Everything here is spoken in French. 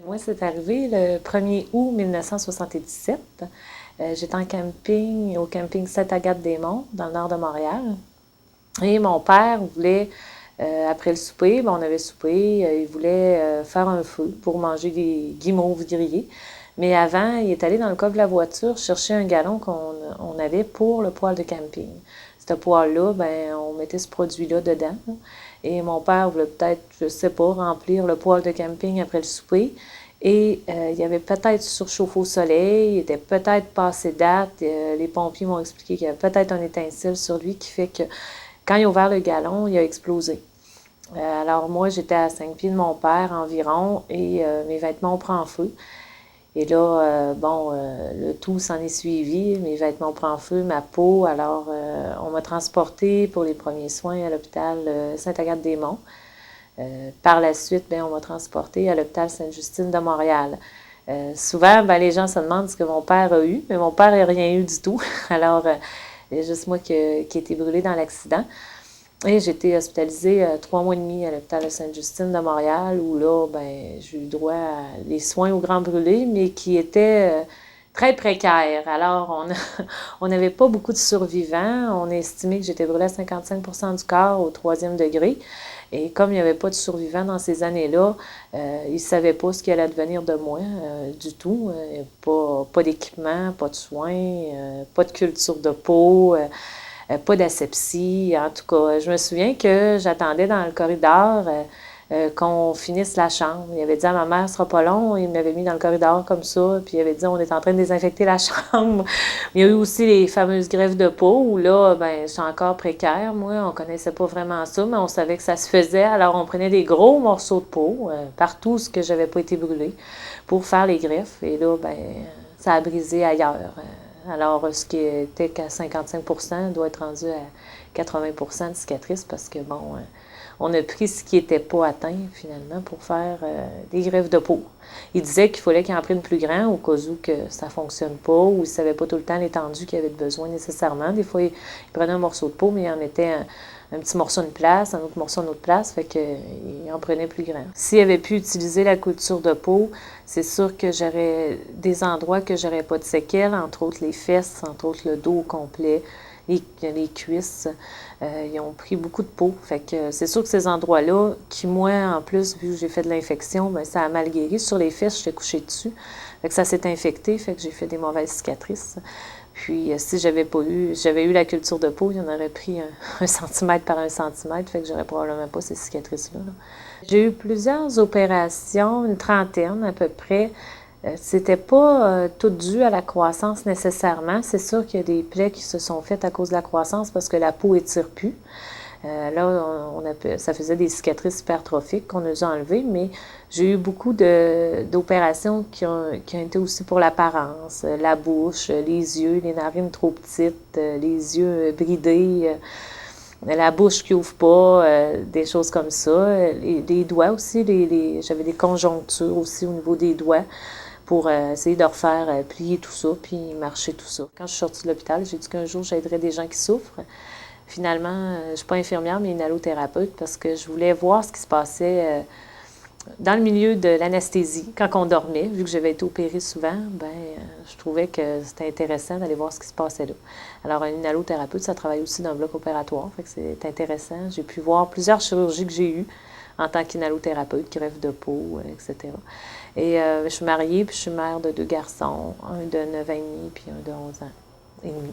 Moi, c'est arrivé le 1er août 1977. J'étais en camping, au camping Sainte-Agathe-des-Monts, dans le nord de Montréal. Et mon père voulait, après le souper, on avait soupé, il voulait faire un feu pour manger des guimauves grillés. Mais avant, il est allé dans le coffre de la voiture chercher un gallon qu'on avait pour le poêle de camping. Ce poêle-là, on mettait ce produit-là dedans. Et mon père voulait peut-être, je sais pas, remplir le poêle de camping après le souper. Et il avait peut-être surchauffé au soleil, il était peut-être passé date. Les pompiers m'ont expliqué qu'il y avait peut-être un étincelle sur lui qui fait que quand il a ouvert le gallon, il a explosé. Alors moi, j'étais à 5 pieds de mon père environ et mes vêtements ont pris en feu. Et là, le tout s'en est suivi. Mes vêtements prennent feu, ma peau. Alors, on m'a transportée pour les premiers soins à l'hôpital Sainte-Agathe-des-Monts. Par la suite, on m'a transportée à l'hôpital Sainte-Justine de Montréal. Souvent, les gens se demandent ce que mon père a eu, mais mon père n'a rien eu du tout. Alors, il y a juste moi qui ai été brûlée dans l'accident. Et j'ai été hospitalisée 3 mois et demi à l'hôpital de Sainte-Justine de Montréal, où là, j'ai eu droit à les soins au grand brûlé, mais qui étaient très précaires. Alors, on n'avait pas beaucoup de survivants. On a estimé que j'étais brûlée à 55% du corps au 3e degré. Et comme il n'y avait pas de survivants dans ces années-là, ils ne savaient pas ce qui allait advenir de moi du tout. Pas d'équipement, pas de soins, pas de culture de peau. Pas d'asepsie. En tout cas, je me souviens que j'attendais dans le corridor qu'on finisse la chambre. Il avait dit à ma mère, ce sera pas long. Il m'avait mis dans le corridor comme ça. Puis il avait dit, on est en train de désinfecter la chambre. Il y a eu aussi les fameuses greffes de peau où là, je suis encore précaire. Moi, on connaissait pas vraiment ça, mais on savait que ça se faisait. Alors, on prenait des gros morceaux de peau, partout ce que j'avais pas été brûlée, pour faire les greffes. Et là, ça a brisé ailleurs. Alors, ce qui était qu'à 55% doit être rendu à 80% de cicatrices parce que, on a pris ce qui n'était pas atteint, finalement, pour faire des greffes de peau. Il disait qu'il fallait qu'il en prenne plus grand au cas où que ça ne fonctionne pas ou il ne savait pas tout le temps l'étendue qu'il avait besoin nécessairement. Des fois, il prenait un morceau de peau, mais il en mettait un petit morceau de place, un autre morceau d'une autre place, fait qu'il en prenait plus grand. S'il avait pu utiliser la couture de peau, c'est sûr que j'aurais des endroits que j'aurais pas de séquelles, entre autres les fesses, entre autres le dos au complet, les cuisses. Ils ont pris beaucoup de peau. Fait que c'est sûr que ces endroits-là, qui moi, en plus, vu que j'ai fait de l'infection, ça a mal guéri. Sur les fesses, j'étais couchée dessus. Fait que ça s'est infecté, fait que j'ai fait des mauvaises cicatrices. Puis, si j'avais eu la culture de peau, il y en aurait pris 1 centimètre par 1 centimètre, fait que j'aurais probablement pas ces cicatrices-là. J'ai eu plusieurs opérations, une trentaine à peu près. C'était pas tout dû à la croissance nécessairement. C'est sûr qu'il y a des plaies qui se sont faites à cause de la croissance parce que la peau étire plus. Ça faisait des cicatrices hypertrophiques qu'on a dû enlever, mais j'ai eu beaucoup d'opérations qui ont été aussi pour l'apparence, la bouche, les yeux, les narines trop petites, les yeux bridés, la bouche qui ouvre pas, des choses comme ça. Les doigts aussi, j'avais des conjonctures aussi au niveau des doigts pour essayer de refaire plier tout ça, puis marcher tout ça. Quand je suis sortie de l'hôpital, j'ai dit qu'un jour, j'aiderais des gens qui souffrent. Finalement, je ne suis pas infirmière, mais une allothérapeute parce que je voulais voir ce qui se passait dans le milieu de l'anesthésie quand on dormait. Vu que j'avais été opérée souvent, je trouvais que c'était intéressant d'aller voir ce qui se passait là. Alors, une allothérapeute, ça travaille aussi dans le bloc opératoire, fait que c'est intéressant. J'ai pu voir plusieurs chirurgies que j'ai eues en tant qu'inhalothérapeute, greffe de peau, etc. Et je suis mariée, puis je suis mère de 2 garçons, un de 9 ans et demi, puis un de 11 ans et demi.